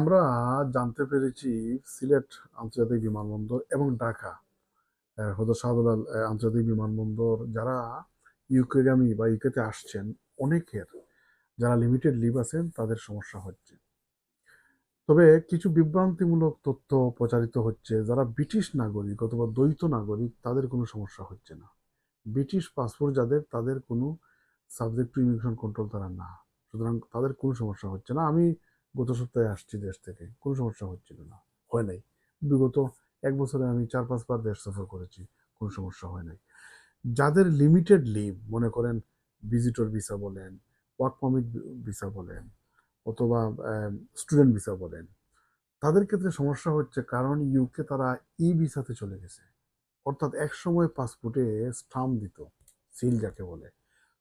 আমরা জানতে পেরেছি সিলেট আন্তর্জাতিক বিমানবন্দর এবং ঢাকা হযরত শাহজালাল আন্তর্জাতিক বিমানবন্দর যারা ইউকেগামী বা ইউকেতে আসছেন অনেকের যারা লিমিটেড লিভ আছেন তাদের সমস্যা হচ্ছে। তবে কিছু বিভ্রান্তিমূলক তথ্য প্রচারিত হচ্ছে যারা ব্রিটিশ নাগরিক অথবা দ্বৈত নাগরিক তাদের কোনো সমস্যা হচ্ছে না। ব্রিটিশ পাসপোর্ট যাদের তাদের কোনো সাবজেক্ট টু ইমিগ্রেশন কন্ট্রোল তারা না, সুতরাং তাদের কোনো সমস্যা হচ্ছে না। আমি গত সপ্তাহে আসছি দেশ থেকে, কোনো সমস্যা হচ্ছিল না, হয় নাই। বিগত এক বছরে আমি 4-5 বার দেশ সফর করেছি, কোনো সমস্যা হয় নাই। যাদের লিমিটেড লিভ, মনে করেন ভিজিটর ভিসা বলেন, ওয়ার্ক পারমিট ভিসা বলেন, অথবা স্টুডেন্ট ভিসা বলেন, তাদের ক্ষেত্রে সমস্যা হচ্ছে কারণ ইউকে তারা ই ভিসাতে চলে গেছে। অর্থাৎ একসময় পাসপোর্টে স্টাম্প দিত, সিল যাকে বলে,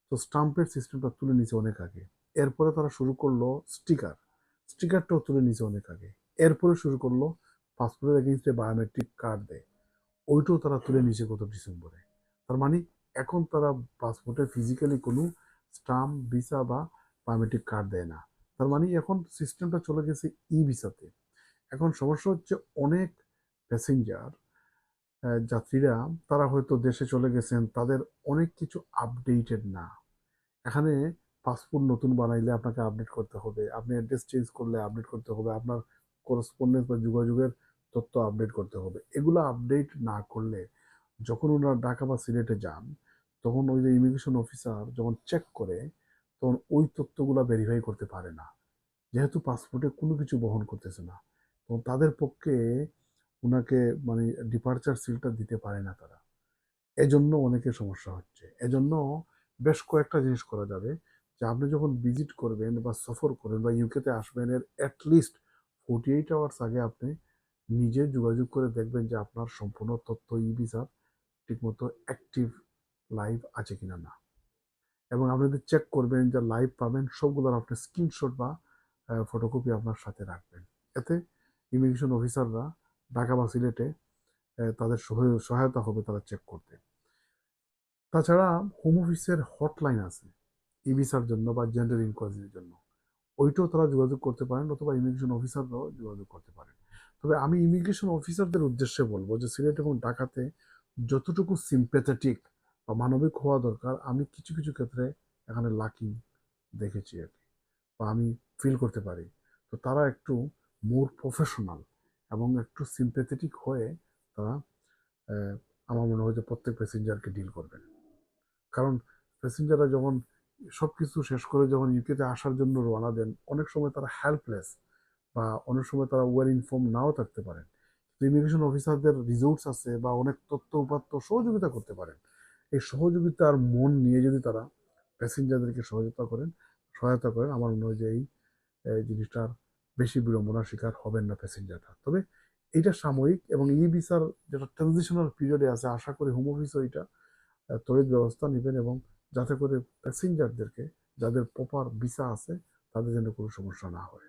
তো স্টাম্পের সিস্টেমটা তুলে নিছে অনেক আগে। এরপরে তারা শুরু করলো স্টিকার, স্টিকারটাও তুলে নিছে অনেক আগে। এরপরে শুরু করলো পাসপোর্টের এগেইনস্টে বায়োমেট্রিক কার্ড দেয়, ওইটাও তারা তুলে নিছে গত ডিসেম্বরে। তার মানে এখন তারা পাসপোর্টে ফিজিক্যালি কোনো স্টাম্প ভিসা বা বায়োমেট্রিক কার্ড দেয় না। তার মানে এখন সিস্টেমটা চলে গেছে ই ভিসাতে। এখন সমস্যা হচ্ছে অনেক প্যাসেঞ্জার যাত্রীরা তারা হয়তো দেশে চলে গেছেন, তাদের অনেক কিছু আপডেটেড না। এখানে পাসপোর্ট নতুন বানাইলে আপনাকে আপডেট করতে হবে, আপনি অ্যাড্রেস চেঞ্জ করলে আপডেট করতে হবে, আপনার করসপন্ডেন্স বা যোগাযোগের তথ্য আপডেট করতে হবে। এগুলো আপডেট না করলে যখন ওনারা ঢাকা বা সিলেটে যান, তখন ওই যে ইমিগ্রেশন অফিসার যখন চেক করে, তখন ওই তথ্যগুলো ভেরিফাই করতে পারে না, যেহেতু পাসপোর্টে কোনো কিছু বহন করতেছে না। তো তাদের পক্ষে ওনাকে মানে ডিপার্চার সিলটা দিতে পারে না তারা। এজন্য অনেকের সমস্যা হচ্ছে। এজন্য বেশ কয়েকটা জিনিস করা যাবে, যে আপনি যখন ভিজিট করবেন বা সফর করবেন বা ইউকেতে আসবেন, এর অ্যাটলিস্ট 48 আওয়ার্স আগে আপনি নিজে যোগাযোগ করে দেখবেন যে আপনার সম্পূর্ণ তথ্য ই ভিসার ঠিকমতো অ্যাক্টিভ লাইভ আছে কিনা না। এবং আপনি যদি চেক করবেন যে লাইভ পাবেন, সবগুলোর আপনি স্ক্রিনশট বা ফটোকপি আপনার সাথে রাখবেন। এতে ইমিগ্রেশন অফিসাররা ঢাকা বা সিলেটে তাদের সহায়তা হবে তারা চেক করতে। তাছাড়া হোম অফিসের হটলাইন আছে ই ভিসার জন্য বা জেন্ডার ইনকোয়ারির জন্য, ওইটাও তারা যোগাযোগ করতে পারেন, অথবা ইমিগ্রেশন অফিসাররাও যোগাযোগ করতে পারেন। তবে আমি ইমিগ্রেশন অফিসারদের উদ্দেশ্যে বলবো যে সিলেট এবং ঢাকাতে যতটুকু সিম্প্যাথেটিক বা মানবিক হওয়া দরকার, আমি কিছু কিছু ক্ষেত্রে এখানে লাকি দেখেছি আর কি, বা আমি ফিল করতে পারি। তো তারা একটু মোর প্রফেশনাল এবং একটু সিম্প্যাথেটিক হয়ে তারা আহ, আমার মনে হয় যে প্রত্যেক প্যাসেঞ্জারকে ডিল করবেন। কারণ প্যাসেঞ্জাররা যখন সবকিছু শেষ করে যখন ইউকেতে আসার জন্য রওনা দেন, অনেক সময় তারা হেল্পলেস, বা অনেক সময় তারা ওয়েল ইনফর্ম নাও থাকতে পারেন। তো ইমিগ্রেশন অফিসারদের রিসোর্স আছে বা অনেক তথ্য উপাত্ত সহযোগিতা করতে পারেন। এই সহযোগিতার মন নিয়ে যদি তারা প্যাসেঞ্জারদেরকে সহায়তা করেন, আমার মনে হয় যে এই জিনিসটার বেশি বিড়ম্বনার শিকার হবেন না প্যাসেঞ্জাররা। তবে এইটা সাময়িক, এবং ই ভিসার যেটা ট্রানজিশনাল পিরিয়ডে আছে, আশা করি হোম অফিসও এটা তড়িৎ ব্যবস্থা নেবেন, এবং যাতে করে প্যাসেঞ্জারদেরকে, যাদের প্রপার ভিসা আছে, তাদের যেন কোনো সমস্যা না হয়।